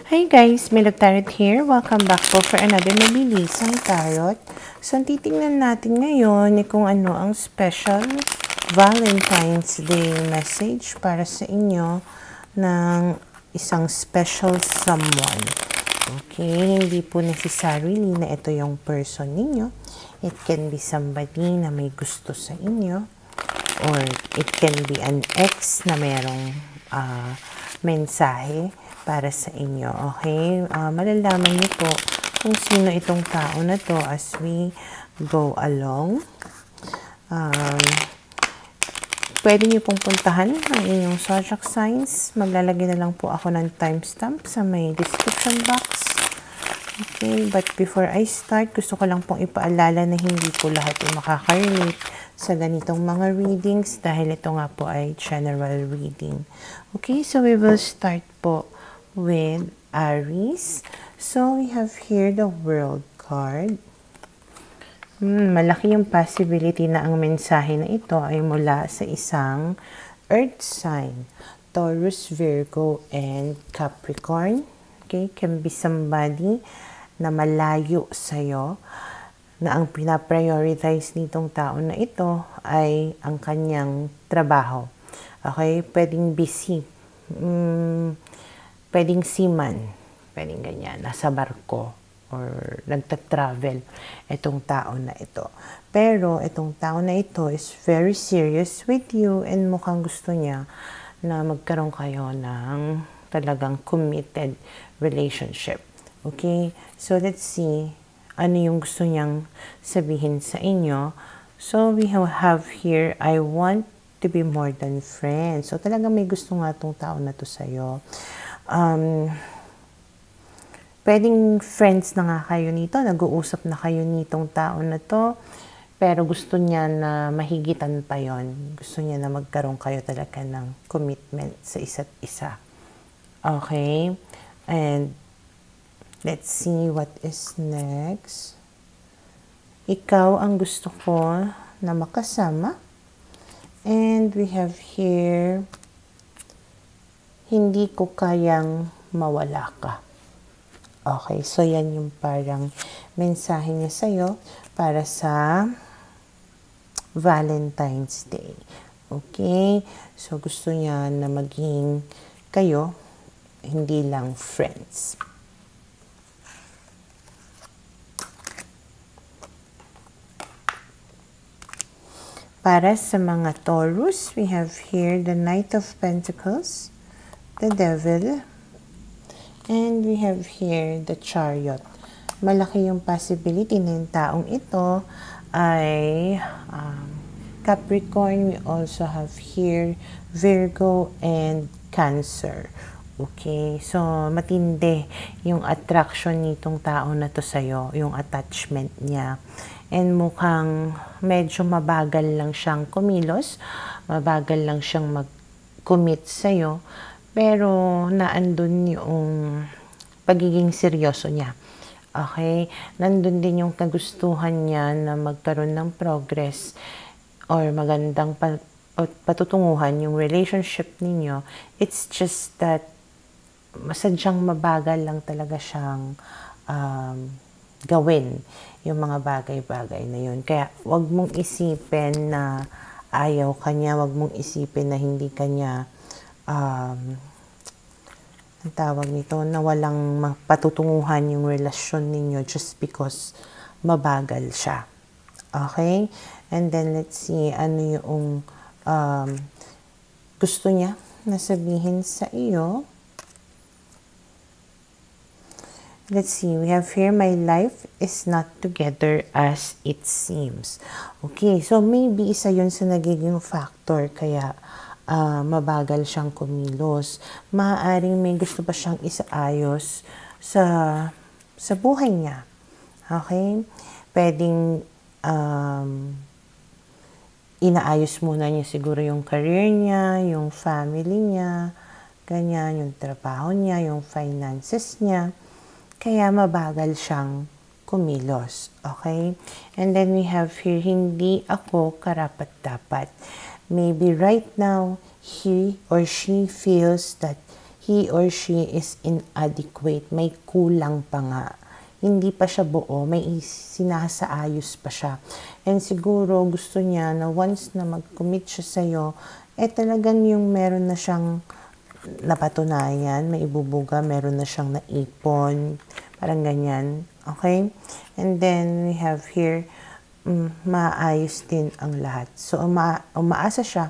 Hi guys, Milog Tarot here. Welcome back po for another mabilisang tarot. So, titingnan natin ngayon kung ano ang special Valentine's Day message para sa inyo ng isang special someone. Okay, hindi po necessarily na ito yung person ninyo. It can be somebody na may gusto sa inyo, or it can be an ex na mayroong mensahe para sa inyo. Okay? Malalaman niyo po kung sino itong tao na to as we go along. Pwede niyo pong puntahan ang inyong zodiac signs. Maglalagay na lang po ako ng timestamp sa may description box. Okay, but before I start, gusto ko lang pong ipaalala na hindi po lahat ay makaka-relate sa ganitong mga readings dahil ito nga po ay general reading. Okay, so we will start po with Aries. So we have here the World card. Malaki yung possibility na ang mensahe na ito ay mula sa isang Earth sign, Taurus, Virgo, and Capricorn. Okay, can be somebody na malayo sa'yo, na ang pinaprioritize nitong tao na ito ay ang kanyang trabaho. Okay, pwedeng busy, pwedeng seaman, pwedeng ganyan, nasa barko, or nagta-travel itong tao na ito. Pero itong tao na ito is very serious with you and mukhang gusto niya na magkaroon kayo ng talagang committed relationship. Okay? So let's see ano yung gusto niyang sabihin sa inyo. So we have here, I want to be more than friends. So talagang may gusto nga itong tao na to sa'yo. Pwedeng friends na nga kayo nito, nag-uusap na kayo nitong tao na to, pero gusto niya na mahigitan pa yon. Gusto niya na magkaroon kayo talaga ng commitment sa isa't isa. Okay? And let's see what is next. Ikaw ang gusto ko na makasama. And we have here, hindi ko kayang mawala ka. Okay, so yan yung parang mensahe niya sa'yo para sa Valentine's Day. Okay, so gusto niya na maging kayo, hindi lang friends. Para sa mga Taurus, we have here the Knight of Pentacles, the Devil, and we have here the Chariot. Malaki yung possibility na yung taong ito ay Capricorn. We also have here Virgo and Cancer. Okay, so matindi yung attraction nitong tao na to sa'yo, yung attachment niya. And mukhang medyo mabagal lang siyang kumilos, mabagal lang siyang mag-commit sa'yo, pero naandun yung pagiging seryoso niya. Okay? Nandun din yung kagustuhan niya na magkaroon ng progress or magandang patutunguhan yung relationship ninyo. It's just that masadyang mabagal lang talaga siyang gawin yung mga bagay-bagay na yun. Kaya wag mong isipin na ayaw kanya, wag mong isipin na hindi kanya ang tawag nito, na walang patutunguhan yung relasyon ninyo just because mabagal siya. Okay? And then let's see ano yung gusto niya na sabihin sa iyo. Let's see, we have here, my life is not together as it seems. Okay, so maybe isa yun sa nagiging factor kaya mabagal siyang kumilos. Maaaring may gusto pa siyang isaayos sa buhay niya. Okay? Pwedeng inaayos muna niya siguro yung career niya, yung family niya, ganyan, yung trabaho niya, yung finances niya. Kaya mabagal siyang kumilos. Okay? And then we have here, hindi ako karapat-dapat. Maybe right now, he or she feels that he or she is inadequate. May kulang pa nga. Hindi pa siya buo, may sinasaayos pa siya. And siguro gusto niya na once na mag-commit siya sa'yo, talagang yung meron na siyang napatunayan, may ibubuga, meron na siyang naipon, parang ganyan. Okay? And then we have here, maayos din ang lahat. So, umaasa siya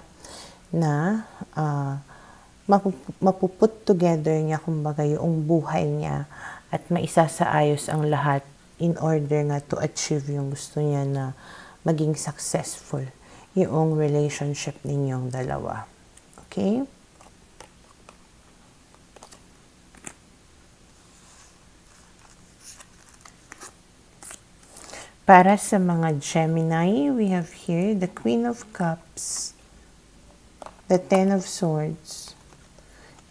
na mapuput together niya, kumbaga, yung buhay niya at maisasaayos ang lahat in order nga to achieve yung gusto niya na maging successful yung relationship ninyong dalawa. Okay? Para sa mga Gemini, we have here the Queen of Cups, the Ten of Swords,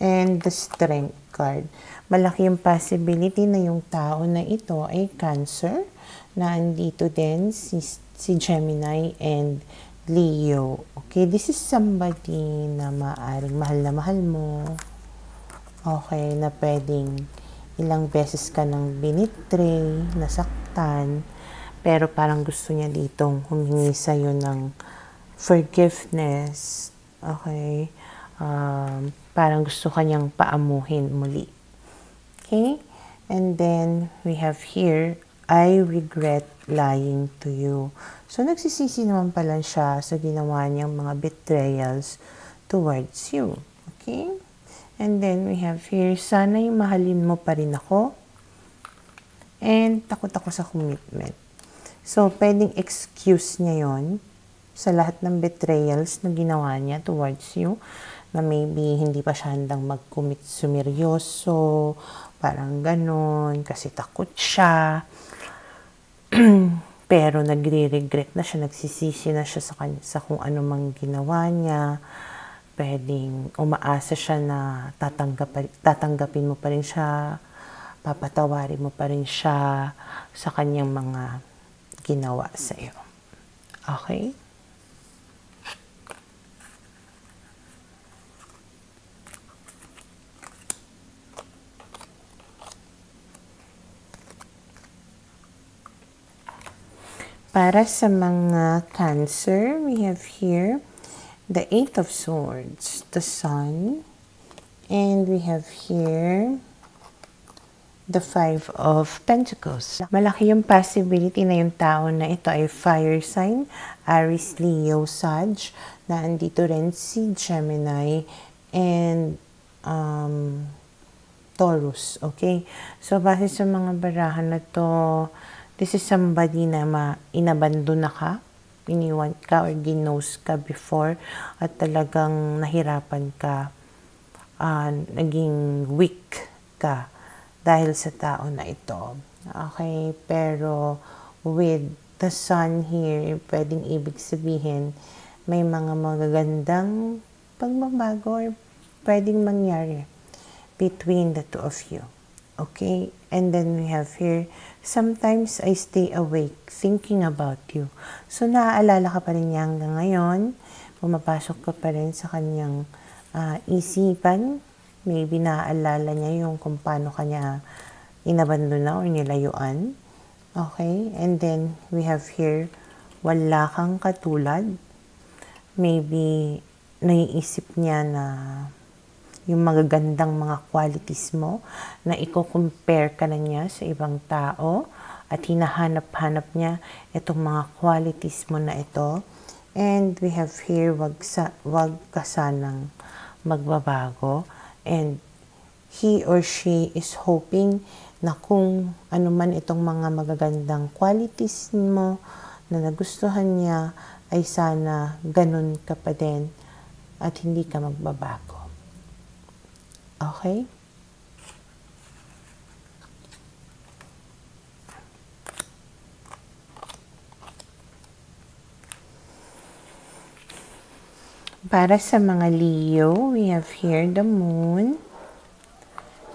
and the Strength card. Malaki yung possibility na yung tao na ito ay Cancer, na andito din si Gemini and Leo. Okay, this is somebody na maaring mahal na mahal mo. Okay, na pwedeng ilang beses ka nang binitray, nasaktan, pero parang gusto niya ditong humingi sa'yo ng forgiveness. Okay? Parang gusto kanyang paamuhin muli. Okay? And then, we have here, I regret lying to you. So, nagsisisi naman pala siya sa ginawa niyang mga betrayals towards you. Okay? And then, we have here, sana'y mahalin mo pa rin ako. And, takot ako sa commitment. So, pwedeng excuse niya yon sa lahat ng betrayals na ginawa niya towards you, na maybe hindi pa siya handang mag-commit sumeryoso, parang ganon, kasi takot siya. Pero nagre-regret na siya, nagsisisi na siya sa kung ano mang ginawa niya. Pwedeng umaasa siya na tatanggapin mo pa rin siya, papatawarin mo pa rin siya sa kanyang mga ginawa sa iyo. Okay? Para sa mga Cancer, we have here the Eight of Swords, the Sun, and we have here the Five of Pentacles. Malaki yung possibility na yung tao na ito ay fire sign, Aries, Leo, Sag, na andito rin si Gemini and Taurus. Okay? So, base sa mga barahan na to, this is somebody na inabandon na ka, iniwan ka or ginos ka before at talagang nahirapan ka, naging weak ka dahil sa tao na ito. Okay? Pero with the Sun here, pwedeng ibig sabihin may mga magagandang pagbabago or pwedeng mangyari between the two of you. Okay? And then we have here, sometimes I stay awake thinking about you. So, naaalala ka pa rin niya hanggang ngayon. Pumapasok ka pa rin sa kanyang isipan. Maybe naaalala niya yung kung paano kanya inabandona or nilayuan. Okay? And then, we have here, wala kang katulad. Maybe, naiisip niya na yung magagandang mga qualities mo na i-compare ka na niya sa ibang tao at hinahanap-hanap niya itong mga qualities mo na ito. And we have here, wag ka sanang magbabago. And he or she is hoping na kung ano man itong mga magagandang qualities mo na nagustuhan niya, ay sana ganun ka pa din at hindi ka magbabago. Okay? Para sa mga Leo, we have here the Moon,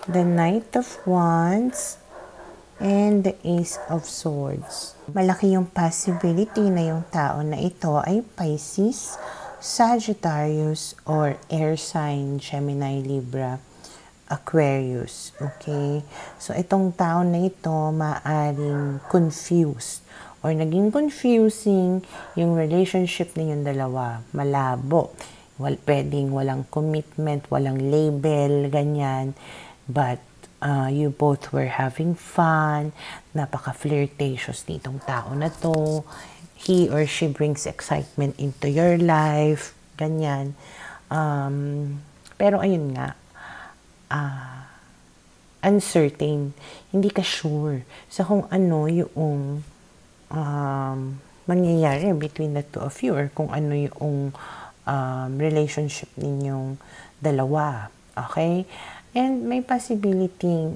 the Knight of Wands, and the Ace of Swords. Malaki yung possibility na yung tao na ito ay Pisces, Sagittarius, or Air sign, Gemini, Libra. Aquarius. Okay? So, itong tao na ito maaring confused or naging confusing yung relationship ninyong dalawa. Malabo. Pwedeng walang commitment, walang label, ganyan. But, you both were having fun. Napaka-flirtatious nitong tao na to. He or she brings excitement into your life. Ganyan. Pero ayun nga, uncertain. Hindi ka sure sa kung ano yung mangyayari between the two of you or kung ano yung relationship ninyong dalawa. Okay? And may possibility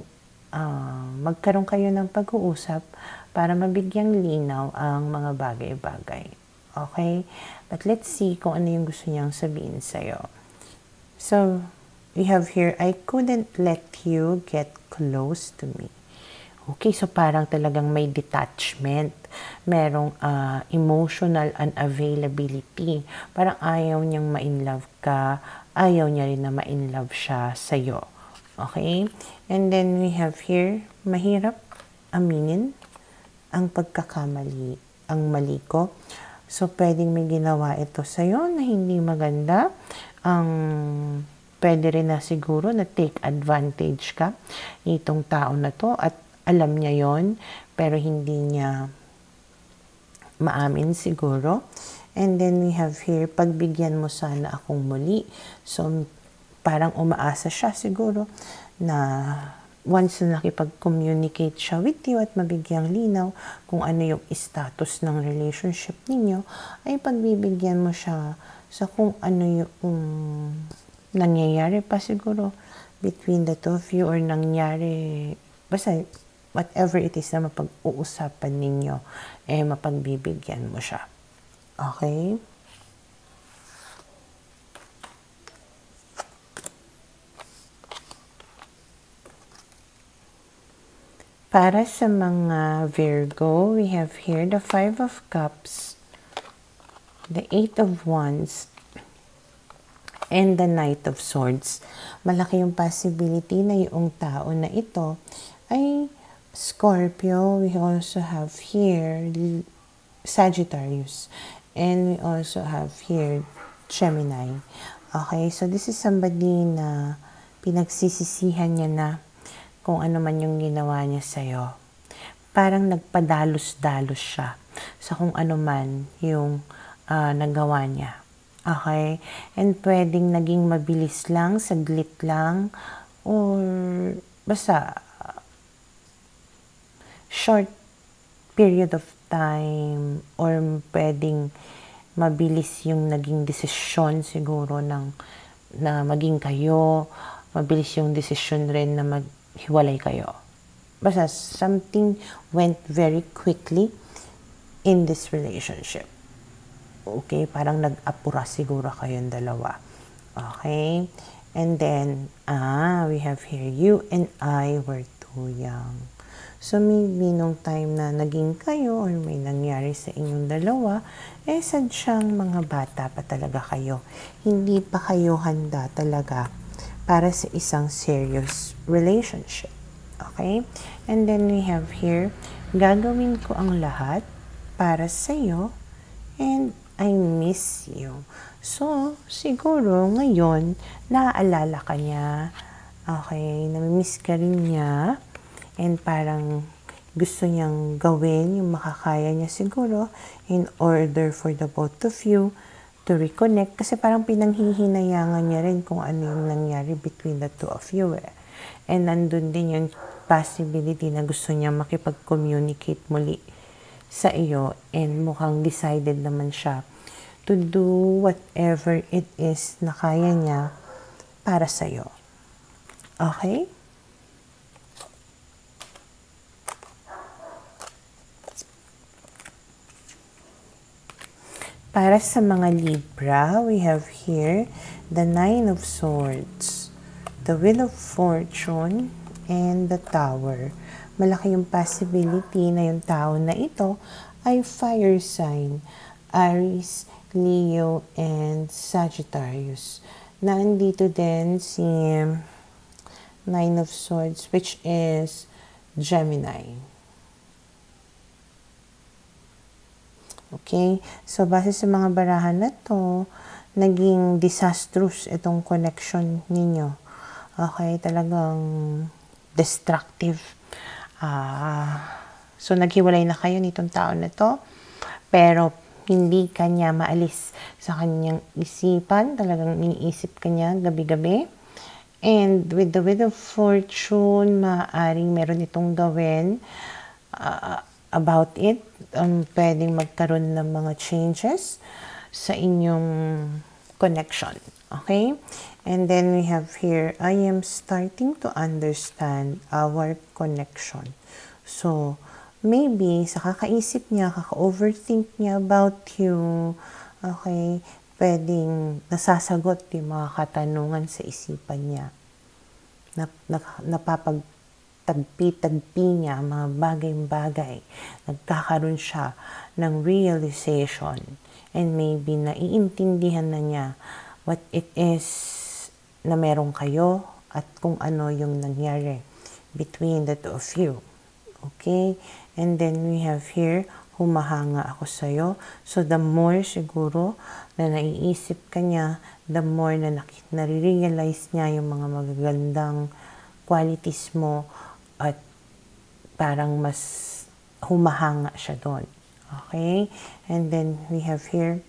magkaroon kayo ng pag-uusap para mabigyang linaw ang mga bagay-bagay. Okay? But let's see kung ano yung gusto niyang sabihin sa'yo. So, we have here, I couldn't let you get close to me. Okay, so parang talagang may detachment. Merong emotional unavailability. Parang ayaw niyang ma-inlove ka. Ayaw niya rin na ma-inlove siya sa'yo. Okay? And then we have here, mahirap aminin ang pagkakamali, ang mali ko. So, pwedeng may ginawa ito sa'yo na hindi maganda. Pwede rin na siguro na take advantage ka itong tao na to at alam niya yon pero hindi niya maamin siguro. And then we have here, pagbigyan mo sana akong muli. So, parang umaasa siya siguro na once na nakipag-communicate siya with you at mabigyang linaw kung ano yung status ng relationship ninyo, ay pagbibigyan mo siya sa kung ano yung nangyayari pa siguro between the two of you or nangyari, basta whatever it is na mapag-uusapan ninyo, mapagbibigyan mo siya. Okay? Para sa mga Virgo, we have here the 5 of Cups, the 8 of Wands, and the Knight of Swords. Malaki yung possibility na yung tao na ito ay Scorpio. We also have here Sagittarius. And we also have here Gemini. Okay, so this is somebody na pinagsisisihan niya na kung ano man yung ginawa niya sa'yo. Parang nagpadalos-dalos siya sa kung ano man yung nagawa niya. Okay? And pwedeng naging mabilis lang, saglit lang, or basta short period of time, or pwedeng mabilis yung naging desisyon siguro na maging kayo, mabilis yung desisyon rin na maghiwalay kayo. Basta something went very quickly in this relationship. Okay, parang nag-apura siguro kayong dalawa. Okay? And then, we have here, you and I were too young. So, maybe nung time na naging kayo or may nangyari sa inyong dalawa, sadyang mga bata pa talaga kayo. Hindi pa kayo handa talaga para sa isang serious relationship. Okay? And then we have here, gagawin ko ang lahat para sa'yo and I miss you. So, siguro ngayon, naaalala ka niya. Okay? Namimiss ka rin niya. And parang gusto niyang gawin yung makakaya niya siguro in order for the both of you to reconnect. Kasi parang pinanghihinayangan niya rin kung ano yung nangyari between the two of you. And nandun din yung possibility na gusto niya makipag-communicate muli sa iyo. And mukhang decided naman siya to do whatever it is na kaya niya para sa iyo. Okay? Para sa mga Libra, we have here the 9 of Swords, the Wheel of Fortune, and the Tower. Malaki yung possibility na yung tao na ito ay fire sign, Aries, Leo, and Sagittarius. Nandito din si Nine of Swords, which is Gemini. Okay? So, base sa mga barahan na to, naging disastrous itong connection ninyo. Okay? Talagang destructive. So, naghiwalay na kayo nitong tao na to. Pero, hindi kanya maalis sa kanyang isipan. Talagang iniisip kanya gabi-gabi. And with the Wheel of Fortune, maaaring meron itong gawin about it. Pwedeng magkaroon ng mga changes sa inyong connection. Okay? And then we have here, I am starting to understand our connection. So, maybe sa kakaisip niya, kaka-overthink niya about you, okay, pwedeng nasasagot yung mga katanungan sa isipan niya. Napapagtagpi-tagpi niya mga bagay-bagay. Nagkakaroon siya ng realization. And maybe naiintindihan na niya what it is na meron kayo at kung ano yung nangyari between the two of you. Okay? And then we have here, humahanga ako sa'yo. So, the more siguro na naiisip ka niya, the more na nare-realize niya yung mga magagandang qualities mo at parang mas humahanga siya doon. Okay? And then we have here,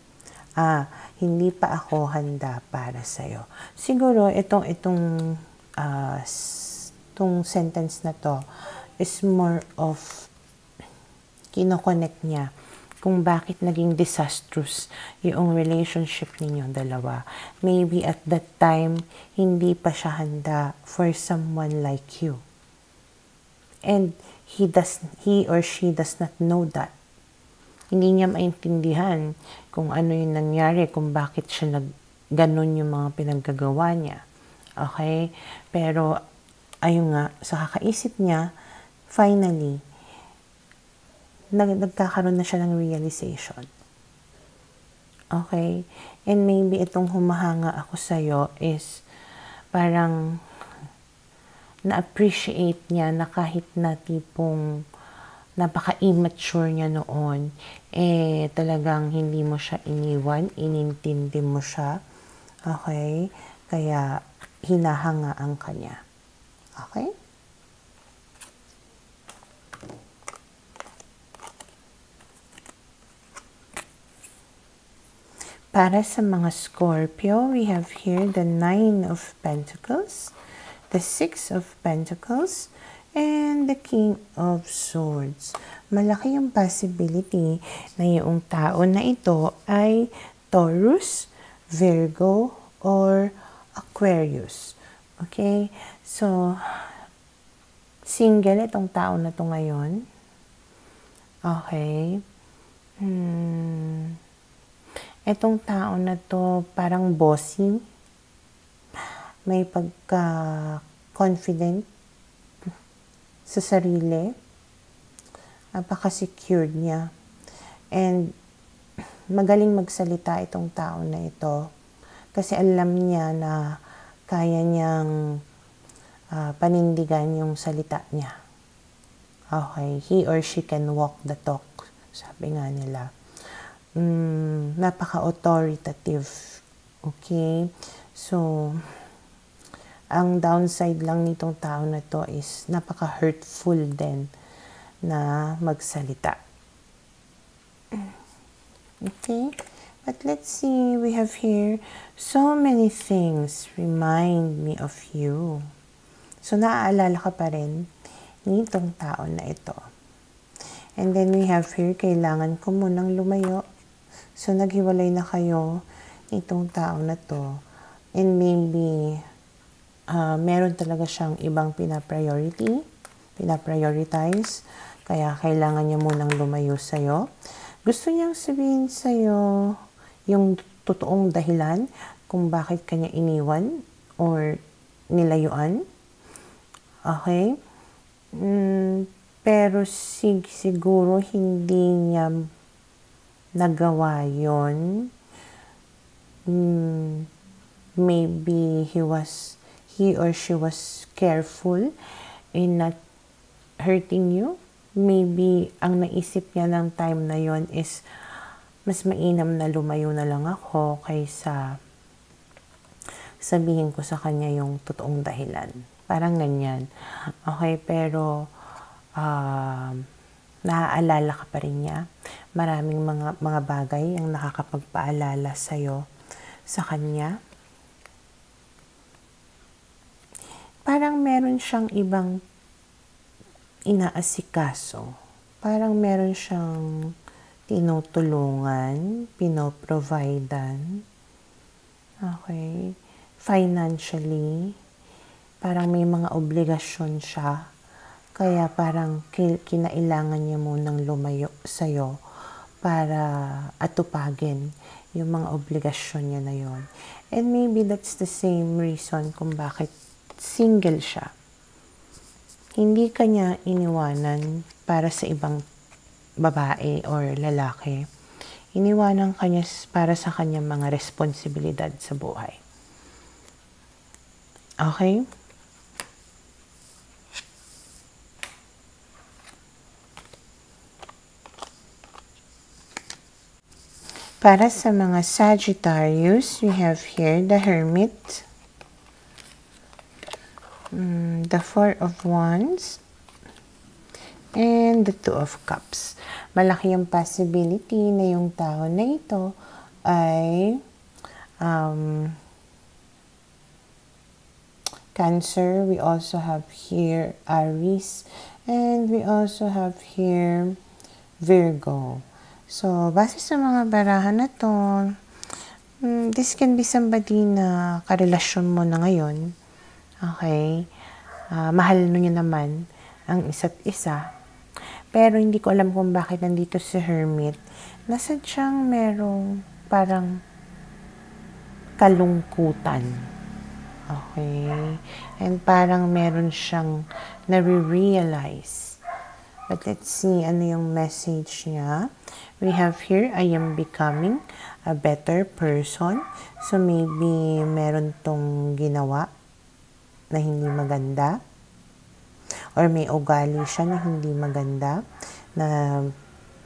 hindi pa ako handa para sa'yo. Siguro, itong sentence na to is more of kino-connect niya kung bakit naging disastrous yung relationship ninyong dalawa. Maybe at that time, hindi pa siya handa for someone like you. And he or she does not know that. Hindi niya maintindihan kung ano yung nangyari, kung bakit siya ganon yung mga pinaggagawa niya. Okay? Pero, ayun nga, sa kakaisip niya, finally, nagkakaroon na siya ng realization. Okay? And maybe itong humahanga ako sa'yo is parang na-appreciate niya na kahit na tipong napaka-immature niya noon, talagang hindi mo siya iniwan, inintindi mo siya. Okay? Kaya, hinahangaan ka niya. Okay? Para sa mga Scorpio, we have here the 9 of Pentacles, the 6 of Pentacles, and the King of Swords. Malaki yung possibility na yung tao na ito ay Taurus, Virgo, or Aquarius. Okay? So, single itong tao na to ngayon. Okay? Itong tao na to parang bossy. May pagka-confident sa sarili. Napaka-secured niya. And magaling magsalita itong tao na ito. Kasi alam niya na kaya niyang panindigan yung salita niya. Okay, he or she can walk the talk. Sabi nga nila. Napaka-authoritative. Okay? So, ang downside lang nitong tao na to is napaka-hurtful din na magsalita. Okay? But let's see, we have here, so many things remind me of you. So, naaalala ka pa rin nitong tao na ito. And then we have here, kailangan ko munang lumayo. So, naghiwalay na kayo nitong tao na to. And maybe, meron talaga siyang ibang pinaprioritize. Kaya, kailangan niya munang lumayo sa'yo. Gusto niyang sabihin sa'yo yung totoong dahilan kung bakit kanya iniwan or nilayuan. Okay? Pero siguro hindi niya nagawa yun. Maybe he or she was careful in not hurting you. Maybe ang naisip niya ng time na yon is mas mainam na lumayo na lang ako kaysa sabihin ko sa kanya yung totoong dahilan. Parang ganyan. Okay, pero naaalala ka pa rin niya. Maraming mga bagay ang nakakapagpaalala sa'yo sa kanya. Parang meron siyang ibang inaasikaso. Parang meron siyang tinutulungan, pinoprovidean. Okay. Financially, parang may mga obligasyon siya. Kaya parang kinailangan niya munang lumayo sa'yo para atupagin yung mga obligasyon niya na yon. And maybe that's the same reason kung bakit single siya. Hindi kanya iniwanan para sa ibang babae or lalaki. Iniwanan kanya para sa kanyang mga responsibilidad sa buhay. Okay? Para sa mga Sagittarius, we have here the Hermit, the Four of Wands, and the Two of Cups. Malaki yung possibility na yung tao na ito ay Cancer. We also have here Aries, and we also have here Virgo. So, base sa mga barahan na to, this can be somebody na karelasyon mo na ngayon. Okay? Mahal nyo naman ang isa't isa. Pero hindi ko alam kung bakit nandito si Hermit. Nasadyang merong parang kalungkutan. Okay? And parang meron siyang nare-realize. But let's see ano yung message niya. We have here, I am becoming a better person. So maybe meron tong ginawa na hindi maganda. Or may ugali siya na hindi maganda, na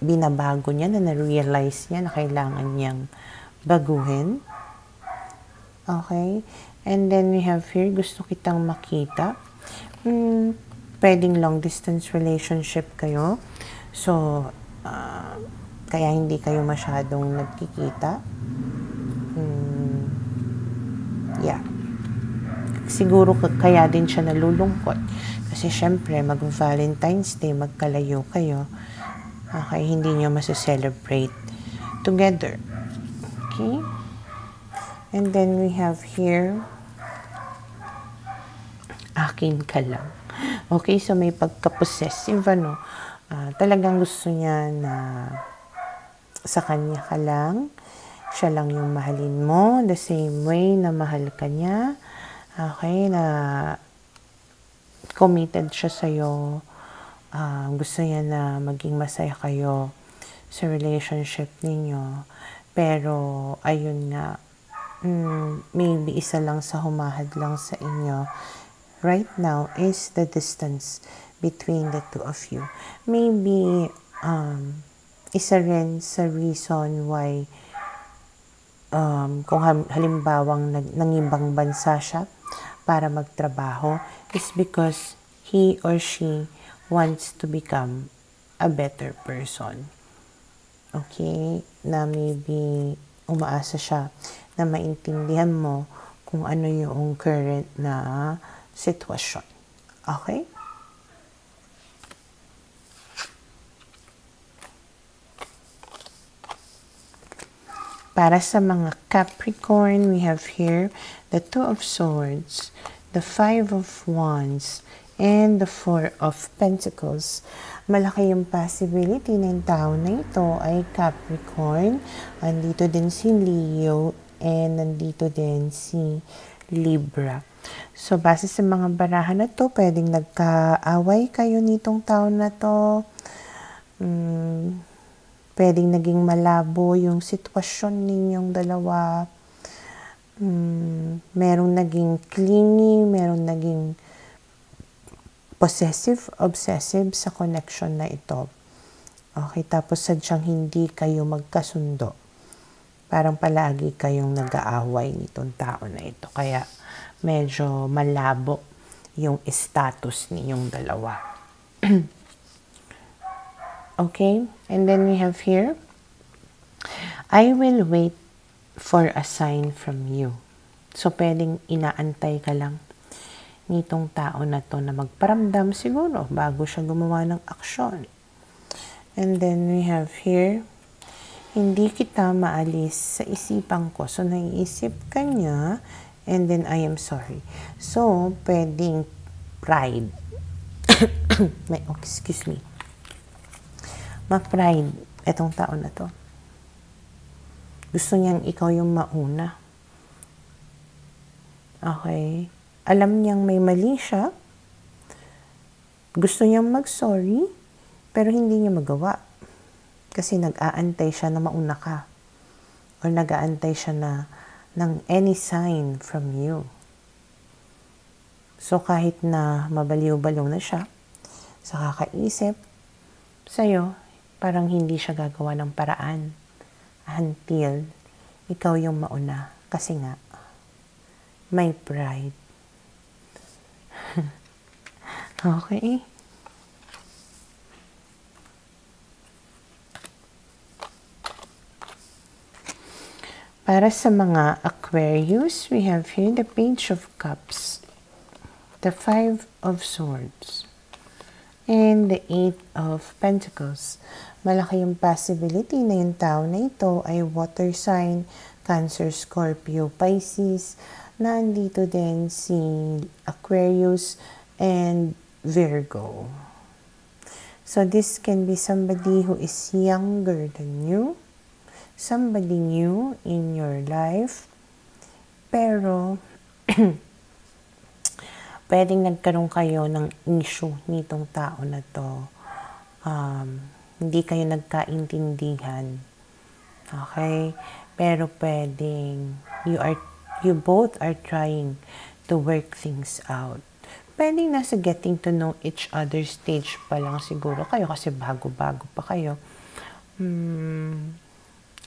binabago niya, na na-realize niya na kailangan niyang baguhin. Okay? And then we have here, gusto kitang makita. Pwedeng long distance relationship kayo. So, kaya hindi kayo masyadong nagkikita. Yeah. Siguro kaya din siya nalulungkot. Kasi syempre, mag-Valentine's Day, magkalayo kayo. Okay, hindi nyo masaselebrate together. Okay? And then we have here, akin ka lang. Okay, so may pagka-possessive, ano. Talagang gusto niya na sa kanya ka lang. Siya lang yung mahalin mo, the same way na mahal ka niya. Okay, na committed siya sa'yo. Gusto niya na maging masaya kayo sa relationship ninyo. Pero, ayun nga, maybe isa lang sa humahad lang sa inyo right now is the distance between the two of you. Maybe, isa rin sa reason why kung halimbawang nangibang bansa siya para magtrabaho is because he or she wants to become a better person. Okay? Na maybe umaasa siya na maintindihan mo kung ano yung current na sitwasyon. Okay? Para sa mga Capricorn, we have here the Two of Swords, the Five of Wands, and the Four of Pentacles. Malaki yung possibility ng tao na ito ay Capricorn. Andito din si Leo, and nandito din si Libra. So, base sa mga barahan na to, pwedeng nagkaaway kayo nitong taon na to. Pwedeng naging malabo yung sitwasyon ninyong dalawa. Merong naging clingy, merong naging possessive, obsessive sa connection na ito. Okay, tapos sadyang hindi kayo magkasundo. Parang palagi kayong nag-aaway nitong tao na ito. Kaya medyo malabo yung status ninyong dalawa. Okay, and then we have here, I will wait for a sign from you. So, pwedeng inaantay ka lang nitong tao na to na magparamdam siguro bago siya gumawa ng aksyon. And then we have here, hindi kita maalis sa isipan ko. So, naiisip ka niya, and then I am sorry. So, pwedeng pride. Excuse me. Ma-pride etong tao na to. Gusto niyang ikaw yung mauna. Okay? Alam niyang may mali siya. Gusto niyang mag-sorry, pero hindi niya magawa. Kasi nag-aantay siya na mauna ka. Or nag-aantay siya na ng any sign from you. So kahit na mabaliw-baliw na siya, sa kakaisip sa'yo, parang hindi siya gagawa ng paraan until ikaw yung mauna. Kasi nga, may pride. Okay? Para sa mga Aquarius, we have here the Page of Cups, the Five of Swords, and the Eight of Pentacles. Malaki yung possibility na yung tao na ito ay water sign, Cancer, Scorpio, Pisces. Nandito din si Aquarius and Virgo. So this can be somebody who is younger than you, somebody new in your life, pero pwedeng nagkaroon kayo ng issue nitong tao na to. Hindi kayo nagkaintindihan. Okay? Pero pwedeng you both are trying to work things out. Pwedeng nasa getting to know each other stage pa lang siguro kayo kasi bago-bago pa kayo.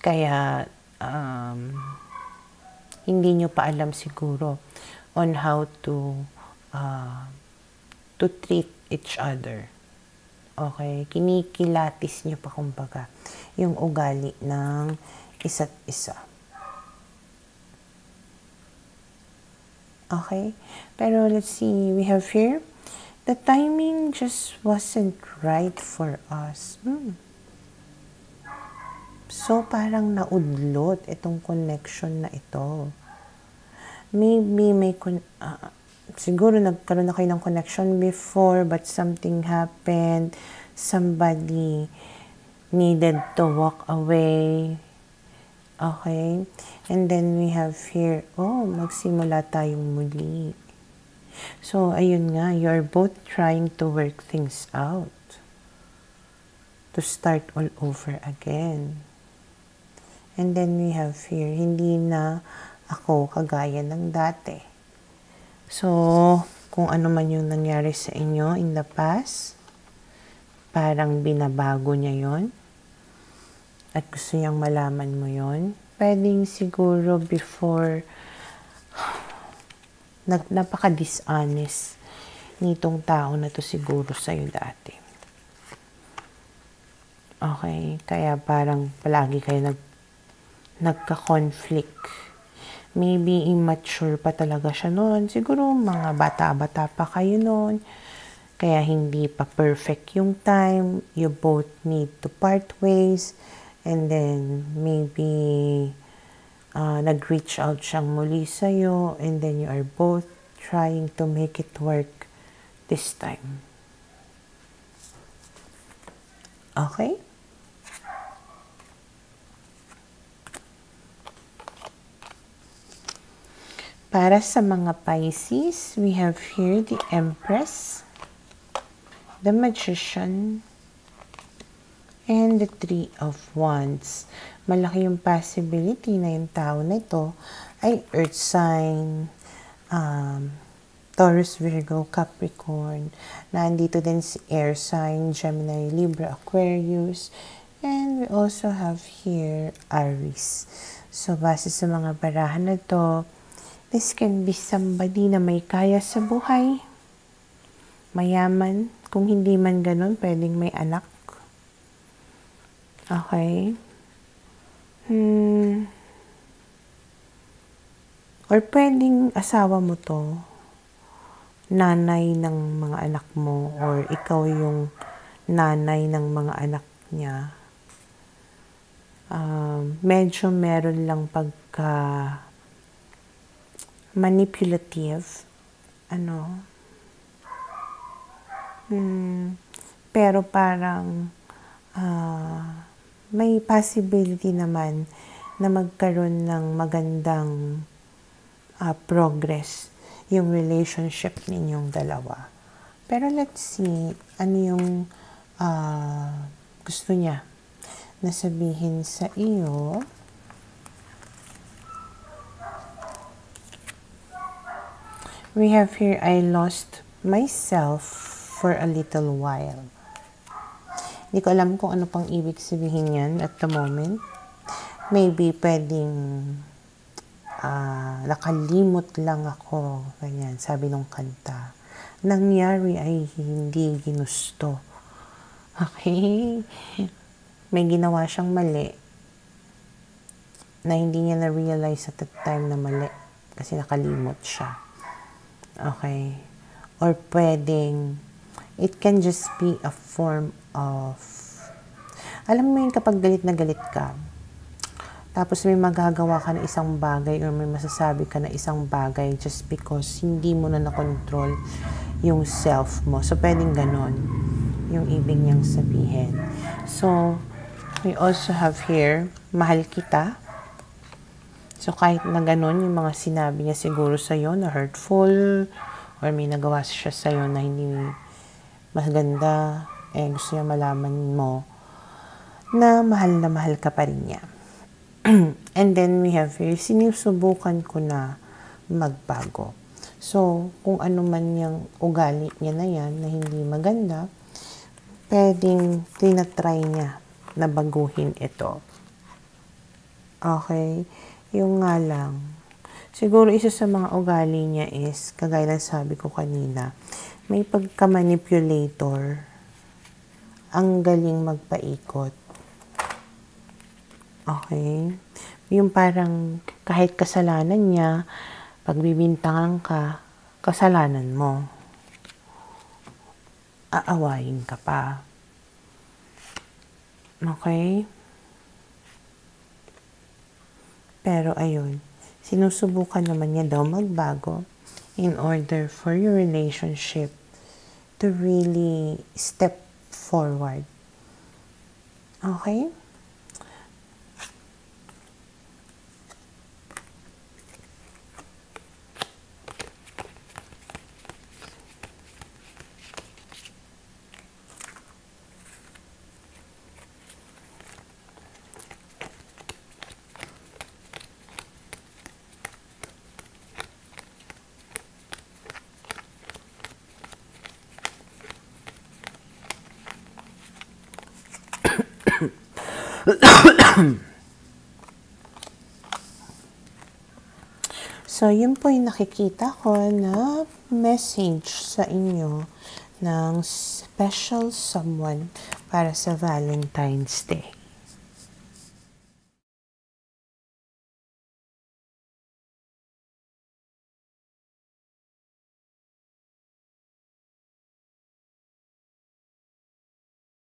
Kaya hindi nyo pa alam siguro on how to treat each other. Okay? Kinikilatis nyo pa kumbaga yung ugali ng isa't isa. Okay? Pero let's see, we have here, the timing just wasn't right for us. So, parang naudlot itong connection na ito. Maybe may, siguro nagkaroon na kayo ng connection before, but something happened. Somebody needed to walk away. Okay? And then we have here, magsimula tayong muli. So, ayun nga, you're both trying to work things out. To start all over again. And then we have here, hindi na ako kagaya ng dati. So, kung ano man yung nangyari sa inyo in the past, parang binabago niya yon at gusto niyang malaman mo yon. Pwedeng siguro before, napaka-dishonest nitong tao na to siguro sa'yo dati. Okay? Kaya parang palagi kayo nagka-conflict. Maybe immature pa talaga siya noon. Siguro mga bata-bata pa kayo noon. Kaya hindi pa perfect yung time. You both need to part ways. And then maybe nag-reach out siyang muli sa'yo. And then you are both trying to make it work this time. Okay? Para sa mga Pisces, we have here the Empress, the Magician, and the Three of Wands. Malaki yung possibility na yung tao na ito ay earth sign, Taurus, Virgo, Capricorn. Nandito din si air sign, Gemini, Libra, Aquarius. And we also have here Aries. So, base sa mga barahan na to, this can be somebody na may kaya sa buhay. Mayaman. Kung hindi man ganun, pwedeng may anak. Okay. Or pwedeng asawa mo to, nanay ng mga anak mo, or ikaw yung nanay ng mga anak niya. Medyo meron lang pagka manipulative. Pero parang may possibility naman na magkaroon ng magandang progress yung relationship ninyong dalawa. Pero let's see, ano yung gusto niya na sabihin sa iyo. We have here, I lost myself for a little while. Hindi ko alam kung ano pang ibig sabihin yan at the moment. Maybe pwedeng nakalimot lang ako. Ganyan, sabi nung kanta. Nangyari ay hindi ginusto. Okay? May ginawa siyang mali na hindi niya na-realize at that time na mali kasi nakalimot siya. Okay? Or pwedeng it can just be a form of, alam mo yun kapag galit na galit ka, tapos may magagawa ka na isang bagay or may masasabi ka na isang bagay just because hindi mo na nakontrol yung self mo. So, pwedeng ganon yung ibig niyang sabihin. So, we also have here, mahal kita. So, kahit na ganon yung mga sinabi niya siguro sa'yo na hurtful or may nagawa siya sa'yo na hindi maganda, gusto niya malaman mo na mahal ka pa rin niya. And then we have here, sinusubukan ko na magbago. So, kung ano man yung ugali niya na yan na hindi maganda, pwedeng tinatry niya na baguhin ito. Okay? Yung nga lang, siguro isa sa mga ugali niya is, kagaya ng sabi ko kanina, may pagka-manipulator, ang galing magpaikot. Okay? Yung parang kahit kasalanan niya, pagbibintangan ka, kasalanan mo. Aawayin ka pa. Okay? Pero ayun, sinusubukan naman niya daw magbago in order for your relationship to really step forward. Okay? So, yun po yung nakikita ko na message sa inyo ng special someone para sa Valentine's Day.